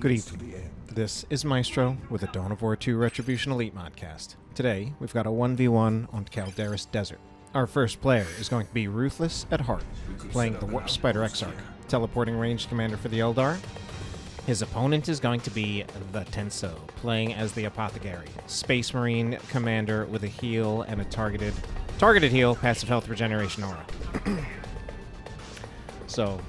Good evening. This is Maestro with a Dawn of War 2 Retribution Elite modcast. Today, we've got a 1v1 on Calderis Desert. Our first player is going to be Ruthless at heart, playing the Warp Spider Exarch, teleporting ranged commander for the Eldar. His opponent is going to be the Tenso, playing as the Apothecary, Space Marine commander with a heal and a targeted heal, passive health regeneration aura. So,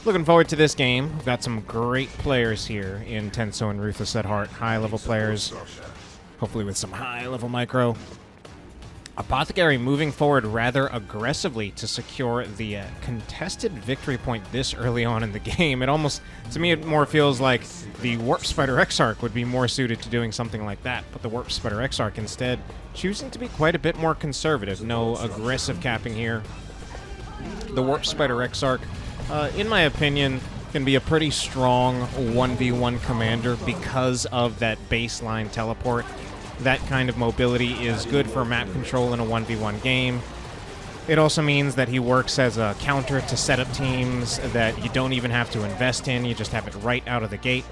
looking forward to this game. We've got some great players here in Tenso and Ruthless at heart. High-level players, hopefully with some high-level micro. Apothecary moving forward rather aggressively to secure the contested victory point this early on in the game. It almost, to me, it more feels like the Warp Spider Exarch would be more suited to doing something like that, but the Warp Spider Exarch instead choosing to be quite a bit more conservative. No aggressive capping here. The Warp Spider Exarch, in my opinion, can be a pretty strong 1v1 commander because of that baseline teleport. That kind of mobility is good for map control in a 1v1 game. It also means that he works as a counter to setup teams that you don't even have to invest in. You just have it right out of the gate.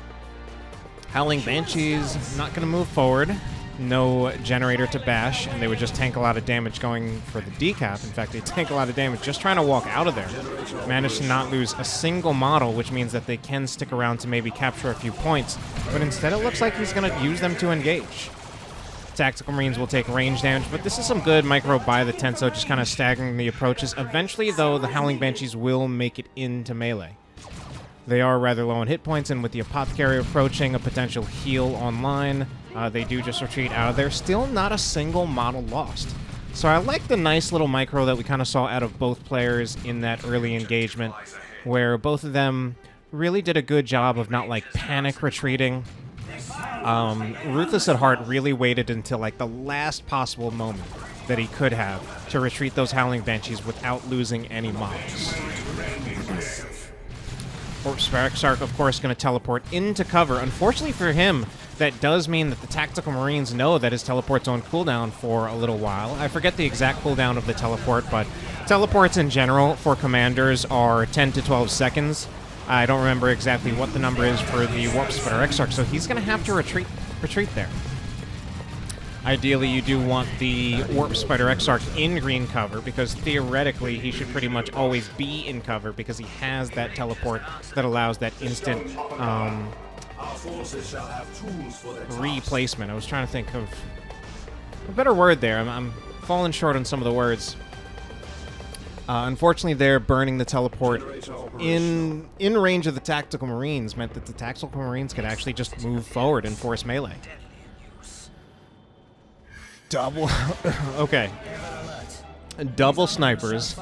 Howling Banshees not going to move forward. No generator to bash, and they would just tank a lot of damage going for the decap. In fact, they tank a lot of damage just trying to walk out of there. Managed to not lose a single model, which means that they can stick around to maybe capture a few points. But instead, it looks like he's going to use them to engage. Tactical Marines will take range damage, but this is some good micro by the Tenso, just kind of staggering the approaches. Eventually, though, the Howling Banshees will make it into melee. They are rather low on hit points, and with the Apothecary approaching, a potential heal online, they do just retreat out of there. Still not a single model lost. So I like the nice little micro that we kind of saw out of both players in that early engagement, where both of them really did a good job of not, like, panic retreating. Ruthless at heart really waited until like the last possible moment that he could have to retreat those Howling Banshees without losing any models. Warp Spider Exarch, of course, going to teleport into cover. Unfortunately for him, that does mean that the Tactical Marines know that his teleport's on cooldown for a little while. I forget the exact cooldown of the teleport, but teleports in general for commanders are 10 to 12 seconds. I don't remember exactly what the number is for the Warp Spider Exarch, so he's going to have to retreat there. Ideally, you do want the Warp Spider Exarch in green cover, because theoretically he should pretty much always be in cover, because he has that teleport that allows that instant replacement. I was trying to think of a better word there. I'm falling short on some of the words. Unfortunately, they're burning the teleport in range of the Tactical Marines meant that the Tactical Marines could actually just move forward and force melee. Okay. Double snipers.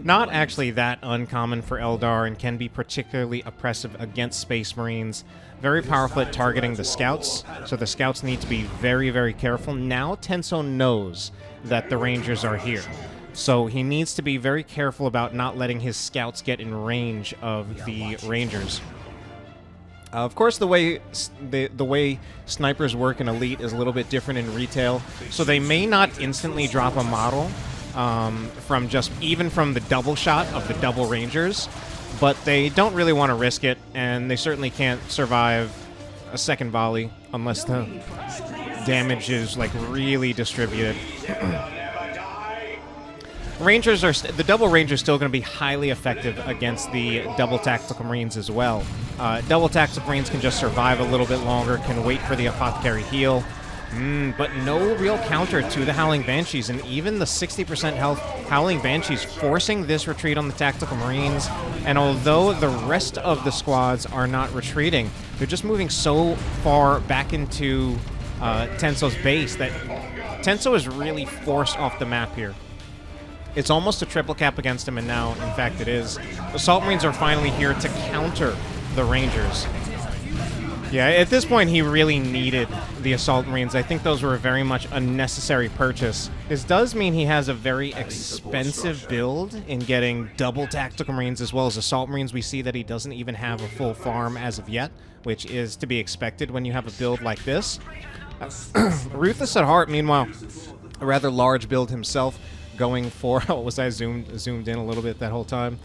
Not actually that uncommon for Eldar and can be particularly oppressive against Space Marines. Very powerful at targeting the scouts, so the scouts need to be very, very careful. Now Tenso knows that the Rangers are here. So he needs to be very careful about not letting his scouts get in range of the Rangers. Of course, the way snipers work in Elite is a little bit different in retail, so they may not instantly drop a model from the double shot of the double Rangers, but they don't really want to risk it, and they certainly can't survive a second volley unless the damage is like really distributed. The double Rangers still going to be highly effective against the double Tactical Marines as well. Double Tactical Marines can just survive a little bit longer, can wait for the Apothecary heal, but no real counter to the Howling Banshees, and even the 60% health Howling Banshees forcing this retreat on the Tactical Marines. And although the rest of the squads are not retreating, they're just moving so far back into Tenso's base that Tenso is really forced off the map here. It's almost a triple cap against him, and now, in fact, it is. Assault Marines are finally here to counter the Rangers. Yeah, at this point, he really needed the Assault Marines. I think those were a very much unnecessary purchase. This does mean he has a very expensive build in getting double Tactical Marines as well as Assault Marines. We see that he doesn't even have a full farm as of yet, which is to be expected when you have a build like this. Ruthless at heart, meanwhile, a rather large build himself. going for... Oh, was I zoomed in a little bit that whole time?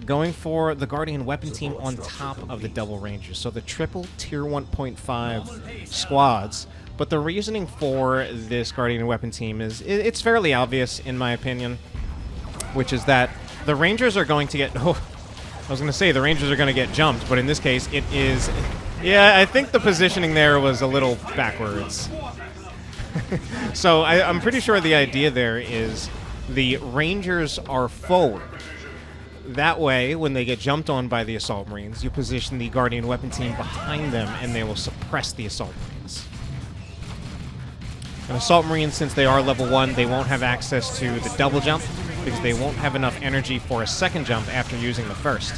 Going for the Guardian Weapon Team on top of the Double Rangers. So the triple Tier 1.5 squads. But the reasoning for this Guardian Weapon Team is... It's fairly obvious, in my opinion. Which is that the Rangers are going to get... Oh, I was going to say the Rangers are going to get jumped, but in this case it is... Yeah, I think the positioning there was a little backwards. So I'm pretty sure the idea there is the Rangers are forward. That way, when they get jumped on by the Assault Marines, you position the Guardian Weapon Team behind them, and they will suppress the Assault Marines. And Assault Marines, since they are level 1, they won't have access to the double jump, because they won't have enough energy for a second jump after using the first.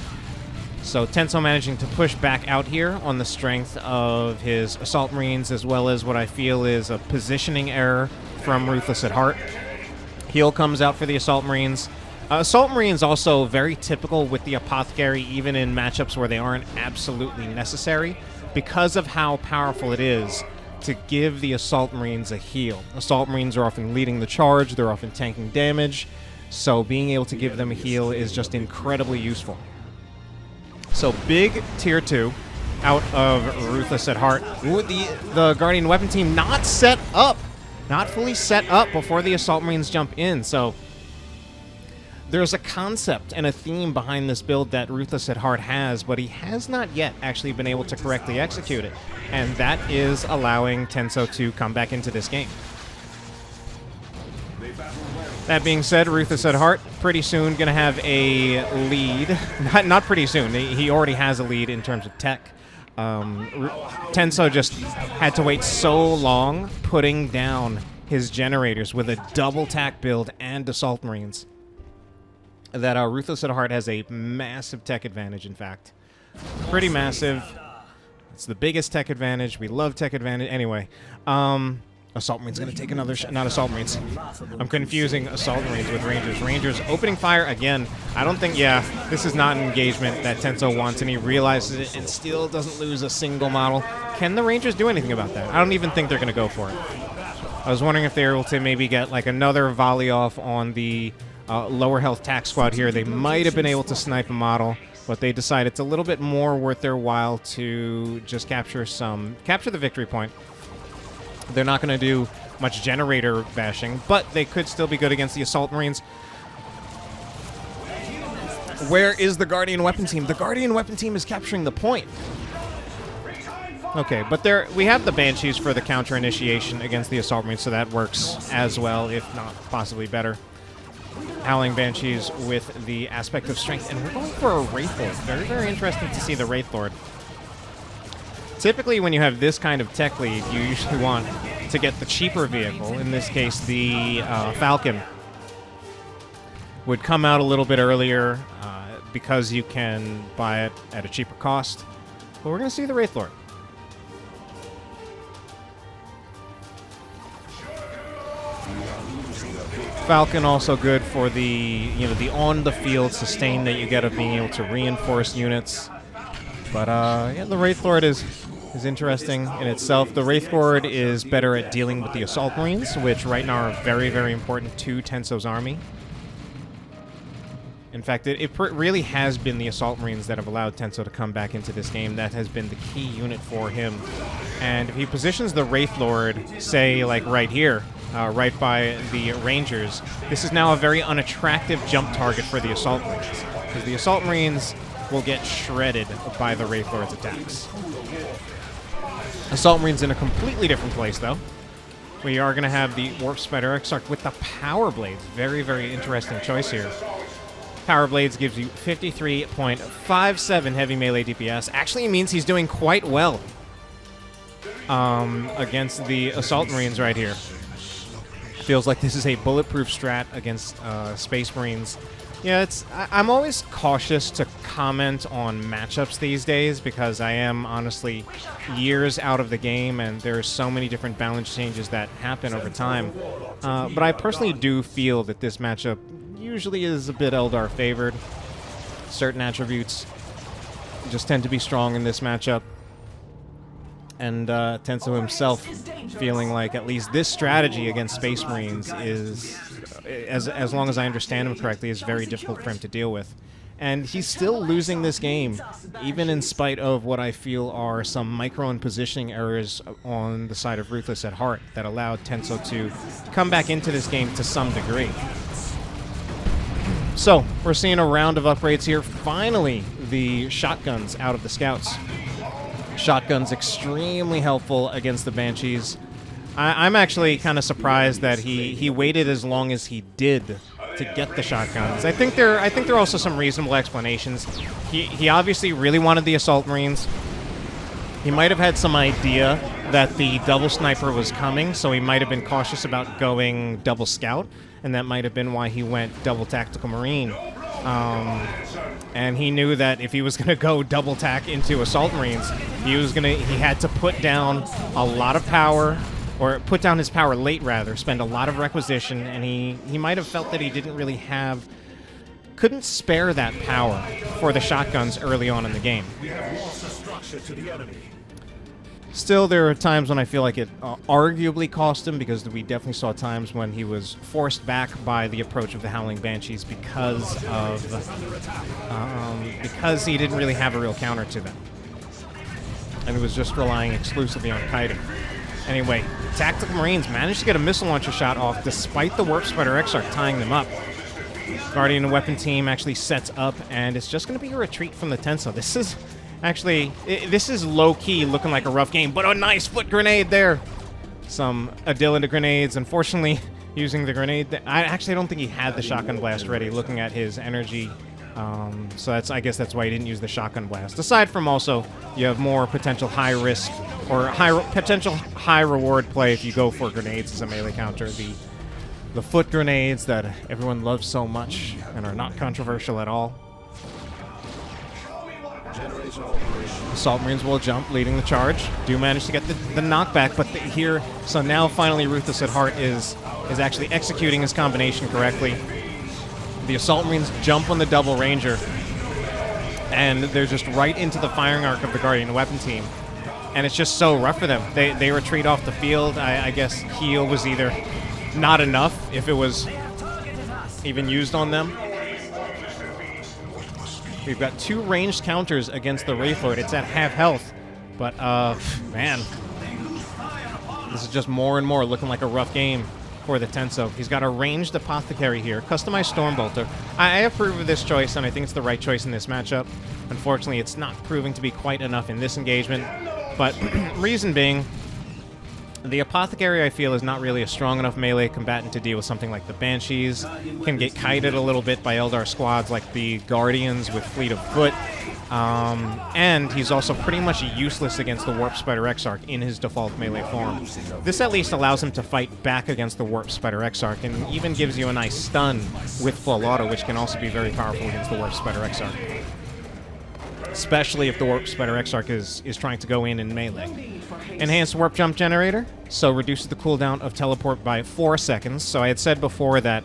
So Tenso managing to push back out here on the strength of his Assault Marines, as well as what I feel is a positioning error from Ruthless at heart. Heal comes out for the Assault Marines. Assault Marines also very typical with the Apothecary, even in matchups where they aren't absolutely necessary, because of how powerful it is to give the Assault Marines a heal. Assault Marines are often leading the charge, they're often tanking damage, so being able to give them a heal is just incredibly useful. So big Tier 2 out of Ruthless at heart. Ooh, the Guardian Weapon Team not set up. Not fully set up before the Assault Marines jump in. So there's a concept and a theme behind this build that Ruthless at heart has, but he has not yet actually been able to correctly execute it. And that is allowing Tenso to come back into this game. That being said, Ruthless at heart, pretty soon going to have a lead. Not pretty soon. He already has a lead in terms of tech. Tenso just had to wait so long putting down his generators with a double tack build and Assault Marines that Ruthless at heart has a massive tech advantage, in fact. Pretty massive. It's the biggest tech advantage. We love tech advantage. Anyway, Assault Marines going to take another shot. Not Assault Marines. I'm confusing Assault Marines with Rangers. Rangers opening fire again. I don't think, yeah, this is not an engagement that Tenso wants, and he realizes it and still doesn't lose a single model. Can the Rangers do anything about that? I don't even think they're going to go for it. I was wondering if they were able to maybe get like another volley off on the lower health tack squad here. They might have been able to snipe a model, but they decide it's a little bit more worth their while to just capture the victory point. They're not going to do much generator bashing, but they could still be good against the Assault Marines. Where is the Guardian Weapon Team? The Guardian Weapon Team is capturing the point. Okay, but we have the Banshees for the counter initiation against the Assault Marines, so that works as well, if not possibly better. Howling Banshees with the aspect of strength, and we're going for a Wraith Lord. Very, very interesting to see the Wraith Lord. Typically, when you have this kind of tech lead, you usually want to get the cheaper vehicle. In this case, the Falcon would come out a little bit earlier because you can buy it at a cheaper cost. But we're going to see the Wraith Lord. Falcon also good for the the on-the-field sustain that you get of being able to reinforce units. But yeah, the Wraith Lord is interesting in itself. The Wraith Lord is better at dealing with the Assault Marines, which right now are very, very important to Tenso's army. In fact, it really has been the Assault Marines that have allowed Tenso to come back into this game. That has been the key unit for him. And if he positions the Wraith Lord, say, like right here, right by the Rangers, this is now a very unattractive jump target for the Assault Marines, because the Assault Marines will get shredded by the Wraith Lord's attacks. Assault Marines in a completely different place, though. We are going to have the Warp Spider Exarch with the Power Blades. Very, very interesting choice here. Power Blades gives you 53.57 heavy melee DPS. Actually means he's doing quite well against the Assault Marines right here. Feels like this is a bulletproof strat against Space Marines. Yeah, I'm always cautious to comment on matchups these days because I am honestly years out of the game and there are so many different balance changes that happen over time. But I personally do feel that this matchup usually is a bit Eldar favored. Certain attributes just tend to be strong in this matchup. And Tenso himself feeling like at least this strategy against Space Marines is, as long as I understand him correctly, is very difficult for him to deal with. And he's still losing this game, even in spite of what I feel are some micro and positioning errors on the side of Ruthless at heart that allowed Tenso to come back into this game to some degree. So, we're seeing a round of upgrades here. Finally, the shotguns out of the scouts. Shotguns extremely helpful against the Banshees. I'm actually kind of surprised that he waited as long as he did to get the shotguns. I think there are also some reasonable explanations. He obviously really wanted the Assault Marines. He might have had some idea that the double sniper was coming, so he might have been cautious about going double scout, and that might have been why he went double tactical marine. And he knew that if he was going to go double tack into Assault Marines, he had to put down a lot of power, or put down his power late rather, spend a lot of requisition, and he might have felt that he couldn't spare that power for the shotguns early on in the game. Still, there are times when I feel like it arguably cost him, because we definitely saw times when he was forced back by the approach of the Howling Banshees because he didn't really have a real counter to them. And he was just relying exclusively on kiting. Anyway, Tactical Marines managed to get a missile launcher shot off despite the Warp Spider Exarch tying them up. Guardian and Weapon Team actually sets up, and it's just going to be a retreat from the Tenso. This is low-key looking like a rough game, but a nice foot grenade there. Some Adilita grenades. Unfortunately, using the grenade, I don't think he had the shotgun blast ready, looking at his energy. So I guess that's why he didn't use the shotgun blast. Aside from also, you have more potential high risk or potential high reward play if you go for grenades as a melee counter. The foot grenades that everyone loves so much and are not controversial at all. Assault Marines will jump, leading the charge. Do manage to get the knockback, but so now finally Ruthless at heart is actually executing his combination correctly. The Assault Marines jump on the double ranger, and they're just right into the firing arc of the Guardian Weapon Team. And it's just so rough for them. They retreat off the field. I guess heal was either not enough, if it was even used on them. We've got 2 ranged counters against the Wraithlord. It's at half health, but man, this is just more and more looking like a rough game for the Tenso. He's got a ranged Apothecary here, customized Stormbolter. I approve of this choice, and I think it's the right choice in this matchup. Unfortunately, it's not proving to be quite enough in this engagement, but reason being, the Apothecary, I feel, is not really a strong enough melee combatant to deal with something like the Banshees. Can get kited a little bit by Eldar squads like the Guardians with Fleet of Foot. And he's also pretty much useless against the Warp Spider Exarch in his default melee form. This at least allows him to fight back against the Warp Spider Exarch, and even gives you a nice stun with full auto, which can also be very powerful against the Warp Spider Exarch. Especially if the Warp Spider Exarch is trying to go in melee. Enhanced Warp Jump Generator, so reduces the cooldown of teleport by 4 seconds. So I had said before that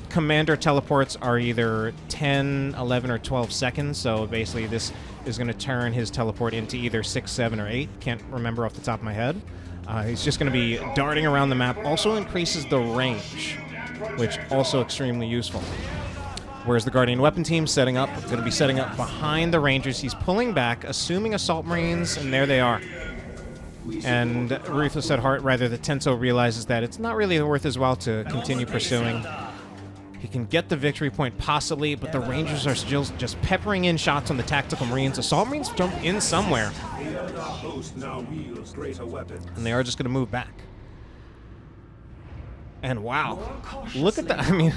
Commander teleports are either 10, 11, or 12 seconds, so basically this is going to turn his teleport into either 6, 7, or 8. Can't remember off the top of my head. He's just going to be darting around the map. Also increases the range, which also extremely useful. Whereas the Guardian Weapon Team going to be setting up behind the Rangers. He's pulling back, assuming Assault Marines, and there they are. And Ruthless at heart, rather, the Tenso realizes that it's not really worth his while to continue pursuing. He can get the victory point, possibly, but the Rangers are still just peppering in shots on the Tactical Marines. Assault Marines jump in somewhere. And they are just going to move back. And wow, look at that. I mean,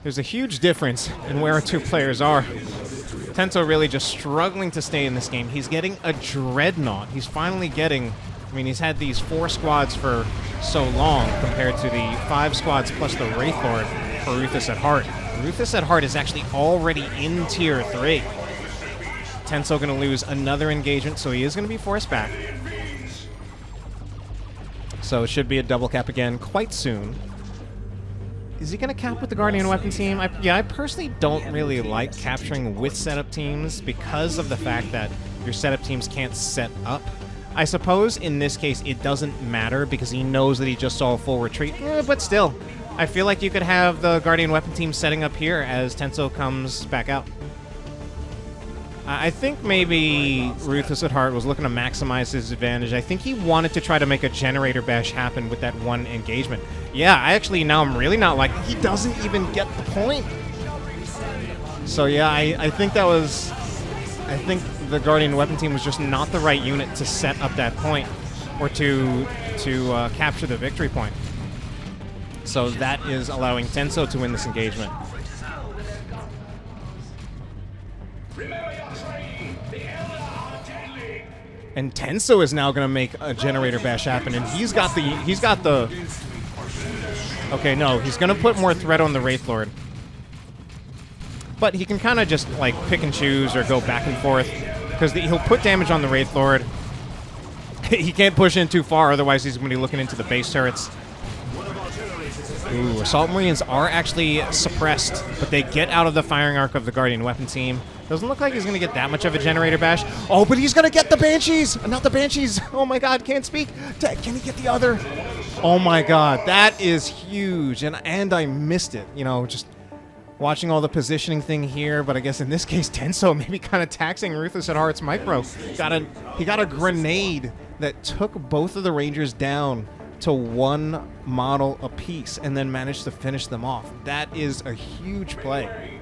there's a huge difference in where our 2 players are. Tenso really just struggling to stay in this game. He's getting a Dreadnought. He's finally getting... I mean, he's had these 4 squads for so long compared to the 5 squads plus the Wraithlord for Ruthless at heart. Ruthless at heart is actually already in Tier 3. Tenso going to lose another engagement, so he is going to be forced back. So it should be a double cap again quite soon. Is he going to cap with the Guardian Weapon Team? I personally don't really like capturing with setup teams because of the fact that your setup teams can't set up. I suppose in this case it doesn't matter because he knows that he just saw a full retreat, but still, I feel like you could have the Guardian weapon team setting up here as Tenso comes back out. I think maybe Ruthless at heart was looking to maximize his advantage. I think he wanted to try to make a generator bash happen with that one engagement. Yeah, now I'm really not like, he doesn't even get the point. So yeah, I think that was, I think the Guardian weapon team was just not the right unit to set up that point or to capture the victory point. So that is allowing Tenso to win this engagement. And Tenso is now going to make a generator bash happen, and he's got the. Okay, no, he's going to put more threat on the Wraith Lord, but he can kind of just like pick and choose or go back and forth because he'll put damage on the Wraith Lord. He can't push in too far, otherwise he's going to be looking into the base turrets. Ooh, Assault Marines are actually suppressed, but they get out of the firing arc of the Guardian weapon team. Doesn't look like he's going to get that much of a generator bash. Oh, but he's going to get the Banshees! Not the Banshees! Oh my god, can't speak! Can he get the other? Oh my god, that is huge, and I missed it. You know, just watching all the positioning thing here, but I guess in this case, Tenso maybe kind of taxing Ruthless at Heart's micro. He got a grenade that took both of the Rangers down to one model apiece and then managed to finish them off. That is a huge play.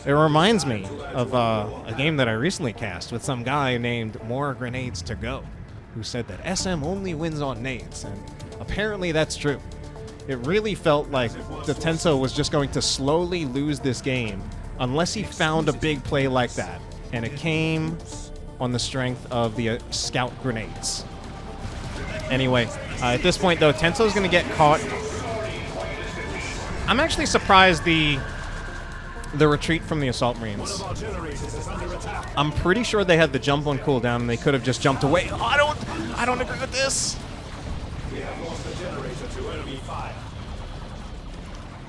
It reminds me of a game that I recently cast with some guy named More Grenades to Go, who said that SM only wins on nades, and apparently that's true. It really felt like the Tenso was just going to slowly lose this game unless he found a big play like that, and it came on the strength of the scout grenades. Anyway, at this point, though, Tenso's going to get caught. I'm actually surprised the retreat from the Assault Marines. I'm pretty sure they had the jump on cooldown, and they could have just jumped away. Oh, I don't agree with this.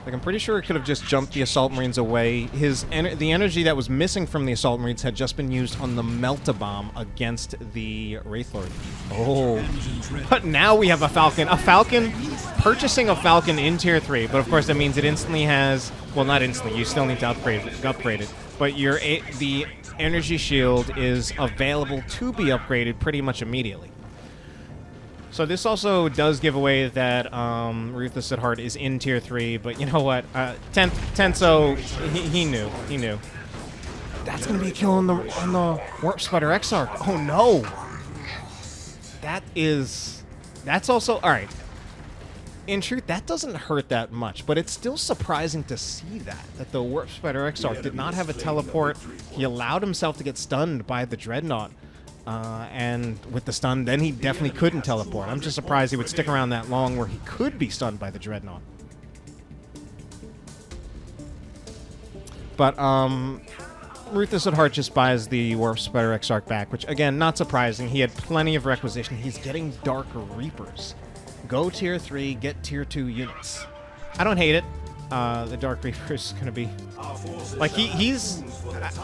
Like, I'm pretty sure it could have just jumped the Assault Marines away. The energy that was missing from the Assault Marines had just been used on the Melt-A-Bomb against the Wraith Lord. Oh. But now we have a Falcon. A Falcon, purchasing a Falcon in Tier 3, but of course that means it instantly has, well, not instantly, you still need to upgrade it, but the energy shield is available to be upgraded pretty much immediately. So this also does give away that Ruthless at Heart is in Tier 3, but you know what? Tenso, he knew. That's going to be a kill on the Warp Spider Exarch. Oh, no. That's also, all right. In truth, that doesn't hurt that much, but it's still surprising to see that the Warp Spider Exarch did not have a teleport. He allowed himself to get stunned by the Dreadnought. And with the stun, then he definitely couldn't teleport. I'm just surprised he would stick around that long where he could be stunned by the Dreadnought. But, Ruthless at Heart just buys the Warp Spider Exarch back, which, again, not surprising. He had plenty of requisition. He's getting Dark Reapers. Go Tier 3, get Tier 2 units. I don't hate it. The Dark Reaper is going to be... Like, he's...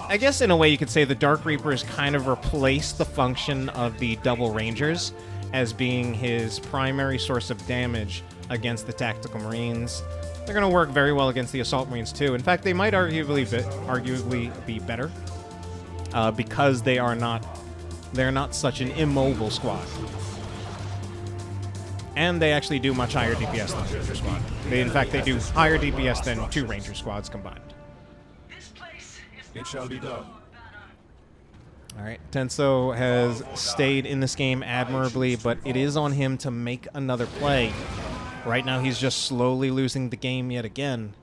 I guess in a way you could say the Dark Reapers kind of replaced the function of the Double Rangers as being his primary source of damage against the Tactical Marines. They're going to work very well against the Assault Marines, too. In fact, they might arguably be better because they're not such an immobile squad. And they actually do much higher DPS than the Ranger squad. In fact, they do higher DPS than 2 Ranger squads combined. It shall be done. All right, Tenso has stayed in this game admirably, but it is on him to make another play. Right now, he's just slowly losing the game yet again.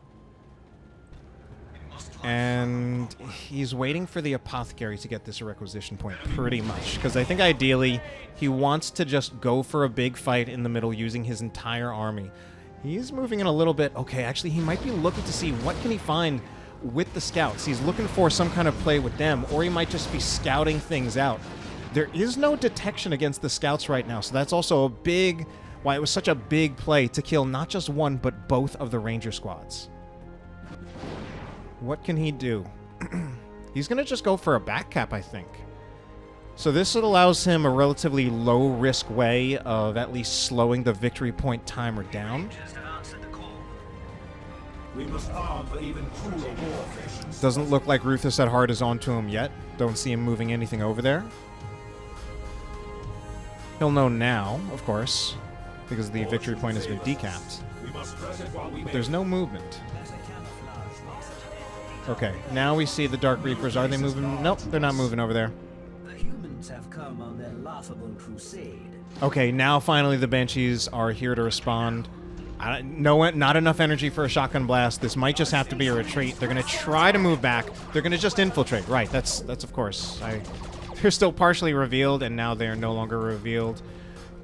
And he's waiting for the Apothecary to get this requisition point, pretty much. Because I think ideally, he wants to just go for a big fight in the middle using his entire army. He's moving in a little bit. Okay, actually, he might be looking to see what can he find with the scouts. He's looking for some kind of play with them, or he might just be scouting things out. There is no detection against the scouts right now, so that's also a big... why it was such a big play to kill not just one, but both of the Ranger squads. What can he do? He's going to just go for a back cap, I think. So this allows him a relatively low-risk way of at least slowing the victory point timer down. We must arm for even crueler warfare. Doesn't look like Ruthless at heart is onto him yet. Don't see him moving anything over there. He'll know now, of course, because the victory point has been decapped. But there's no movement. Okay, now we see the Dark Reapers. Are they moving? Nope, they're not moving over there. The humans have come on their laughable crusade. Okay, now finally the Banshees are here to respond. No, not enough energy for a shotgun blast. This might just have to be a retreat. They're going to try to move back. They're going to just infiltrate. Right, that's of course. They're still partially revealed, and now they're no longer revealed.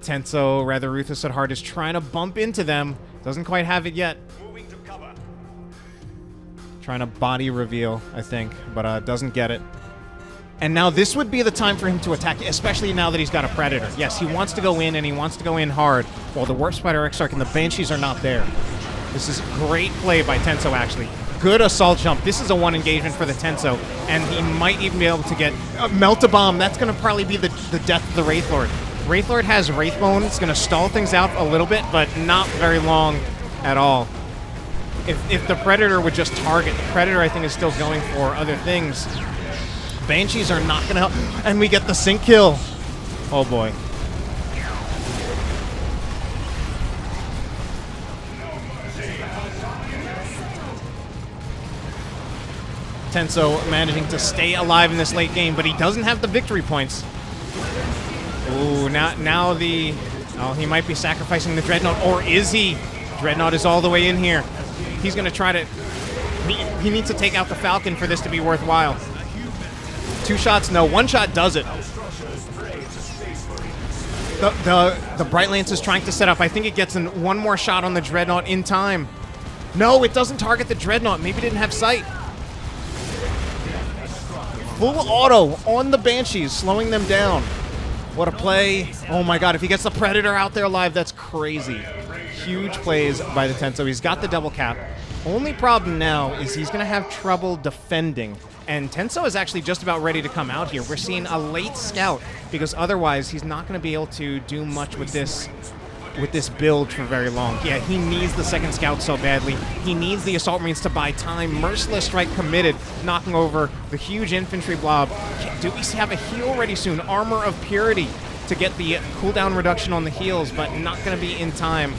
Tenso, rather Ruthless at heart, is trying to bump into them. Doesn't quite have it yet. Moving to cover. Trying to body reveal, I think, but doesn't get it. And now this would be the time for him to attack, especially now that he's got a Predator. Yes, he wants to go in, and he wants to go in hard, while the Warp Spider Exarch and the Banshees are not there. This is great play by Tenso, actually. Good assault jump. This is a one engagement for the Tenso, and he might even be able to get Melt-A-Bomb. That's going to probably be the death of the Wraithlord. Wraithlord has Wraithbone. It's going to stall things out a little bit, but not very long at all. If the Predator would just target, the Predator, I think, is still going for other things. Banshees are not going to help, and we get the sync kill. Oh, boy. Tenso managing to stay alive in this late game, but he doesn't have the victory points. Ooh, now the... Oh, he might be sacrificing the Dreadnought, or is he? Dreadnought is all the way in here. He's going to try to... He needs to take out the Falcon for this to be worthwhile. 2 shots, no. 1 shot does it. The Bright Lance is trying to set up. I think it gets in 1 more shot on the Dreadnought in time. No, it doesn't target the Dreadnought. Maybe it didn't have sight. Full auto on the Banshees, slowing them down. What a play. Oh my god, if he gets the Predator out there alive, that's crazy. Huge plays by the Tenso. He's got the double cap. Only problem now is he's going to have trouble defending. And Tenso is actually just about ready to come out here. We're seeing a late scout, because otherwise he's not going to be able to do much with this build for very long. Yeah, he needs the second scout so badly. He needs the Assault Marines to buy time. Merciless Strike committed, knocking over the huge infantry blob. Do we have a heal ready soon? Armor of Purity to get the cooldown reduction on the heals, but not going to be in time.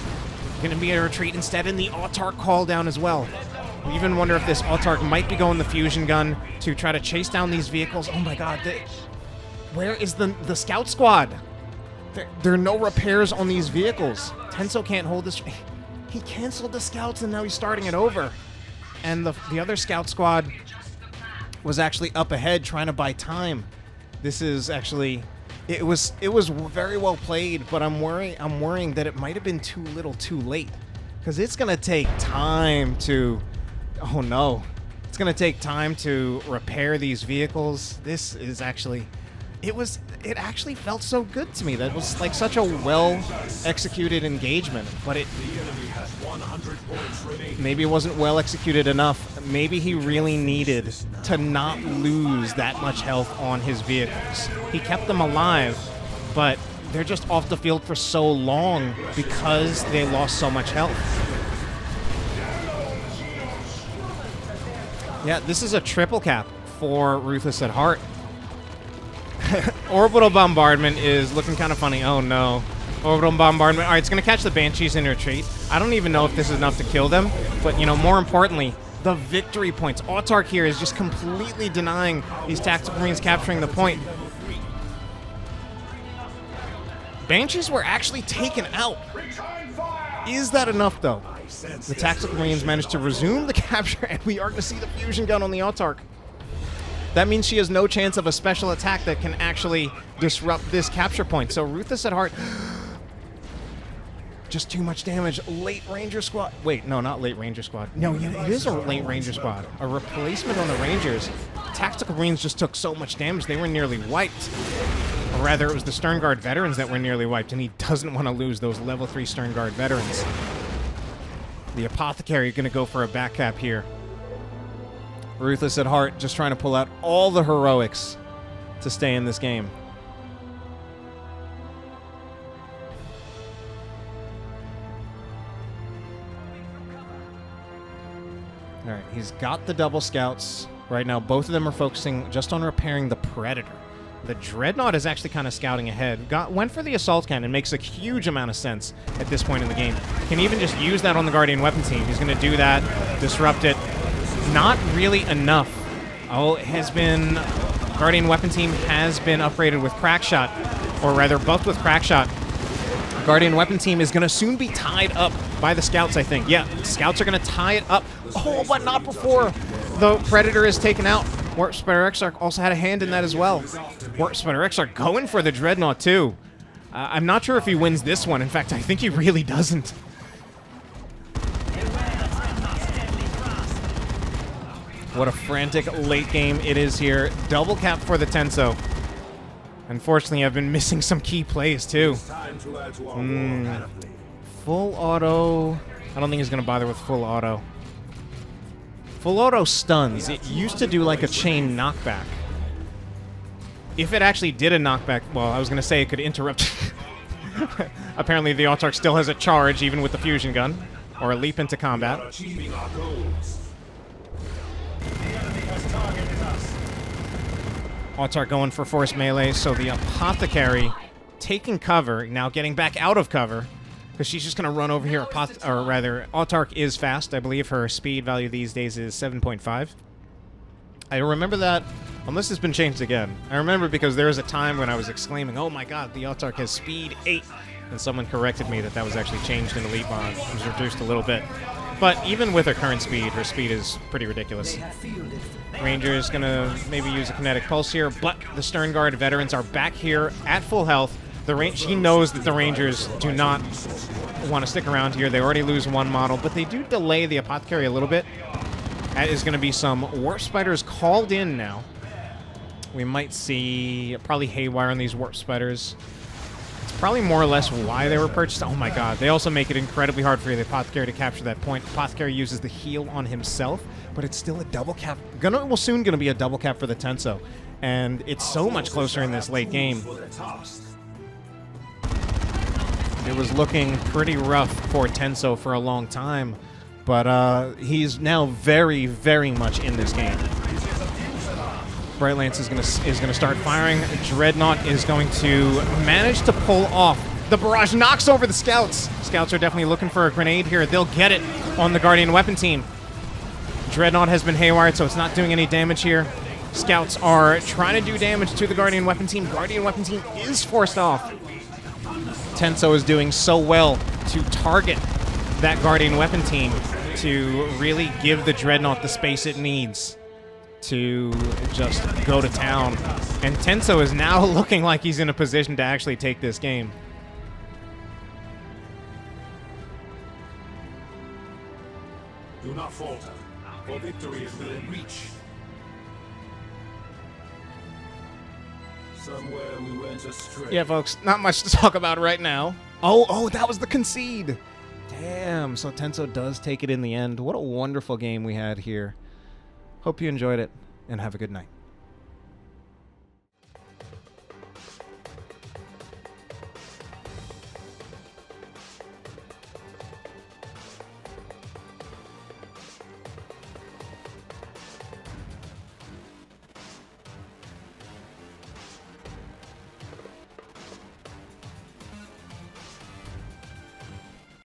Going to be a retreat instead, in the Autarch call down as well. We even wonder if this Autarch might be going the fusion gun to try to chase down these vehicles. Oh my god, where is the scout squad? There are no repairs on these vehicles. Tenso can't hold this. He canceled the scouts and now he's starting it over. And the other scout squad was actually up ahead trying to buy time. This is actually... It was very well played, but I'm worrying that it might have been too little too late. Because it's going to take time to... Oh no. It's going to take time to repair these vehicles. This is actually... It actually felt so good to me. That was like such a well-executed engagement, but maybe it wasn't well executed enough. Maybe he really needed to not lose that much health on his vehicles. He kept them alive, but they're just off the field for so long because they lost so much health. Yeah, this is a triple cap for Ruthless at heart. Orbital Bombardment is looking kind of funny. Oh no. Orbital Bombardment. Alright, it's going to catch the Banshees in retreat. I don't even know if this is enough to kill them. But, you know, more importantly, the victory points. Autarch here is just completely denying these Tactical Marines capturing the point. Banshees were actually taken out. Is that enough, though? The Tactical Marines managed to resume the capture, and we are going to see the fusion gun on the Autarch. That means she has no chance of a special attack that can actually disrupt this capture point. So Ruthless at heart, just too much damage. Late Ranger squad. Wait, no, not late Ranger squad. No, yeah, it is a late Ranger squad. A replacement on the Rangers. Tactical Marines just took so much damage, they were nearly wiped. Or rather, it was the Stern Guard veterans that were nearly wiped, and he doesn't want to lose those level 3 Stern Guard veterans. The Apothecary going to go for a back cap here. Ruthless at heart, just trying to pull out all the heroics to stay in this game. All right, he's got the double scouts. Right now, both of them are focusing just on repairing the Predator. The Dreadnought is actually kind of scouting ahead. Went for the Assault Cannon. Makes a huge amount of sense at this point in the game. Can even just use that on the Guardian Weapon Team. He's going to do that, disrupt it. Not really enough. Oh, it has been... Guardian Weapon Team has been upgraded with Crackshot, or rather buffed with Crackshot. Guardian Weapon Team is going to soon be tied up by the Scouts, I think. Yeah, Scouts are going to tie it up. Oh, but not before the Predator is taken out. Warp Spider Exarch also had a hand in that as well. Warp Spider Exarch going for the Dreadnought, too. I'm not sure if he wins this one. In fact, I think he really doesn't. What a frantic late game it is here. Double cap for the Tenso. Unfortunately, I've been missing some key plays, too. Full auto. I don't think he's going to bother with full auto. Full auto stuns. It used to do like a chain knockback. If it actually did a knockback, well, I was going to say it could interrupt. Apparently, the Autarch still has a charge, even with the fusion gun, or a leap into combat. Autarch going for force melee, so the Apothecary taking cover, now getting back out of cover, because she's just going to run over here. Or rather, Autarch is fast. I believe her speed value these days is 7.5. I remember that, unless it's been changed again. I remember because there was a time when I was exclaiming, oh my god, the Autarch has speed 8, and someone corrected me that was actually changed in Elite Mod. It was reduced a little bit. But even with her current speed, her speed is pretty ridiculous. Ranger is going to maybe use a kinetic pulse here, but the Stern Guard veterans are back here at full health. He knows that the Rangers do not want to stick around here. They already lose one model, but they do delay the Apothecary a little bit. That is going to be some Warp Spiders called in now. We might see probably Haywire on these Warp Spiders. It's probably more or less why they were purchased. Oh my god, they also make it incredibly hard for the Apothecary to capture that point. Apothecary uses the heal on himself, but it's still a double cap. Well, soon going to be a double cap for the Tenso, and it's so much closer in this late game. It was looking pretty rough for Tenso for a long time, but he's now very, very much in this game. Bright Lance is gonna start firing. Dreadnought is going to manage to pull off. The barrage knocks over the Scouts. Scouts are definitely looking for a grenade here. They'll get it on the Guardian Weapon Team. Dreadnought has been haywired, so it's not doing any damage here. Scouts are trying to do damage to the Guardian Weapon Team. Guardian Weapon Team is forced off. Tenso is doing so well to target that Guardian Weapon Team to really give the Dreadnought the space it needs to just go to town. And Tenso is now looking like he's in a position to actually take this game. Do not falter, for victory is within reach. Somewhere we went astray. Yeah, folks, not much to talk about right now. Oh, that was the concede. Damn, so Tenso does take it in the end. What a wonderful game we had here. Hope you enjoyed it, and have a good night.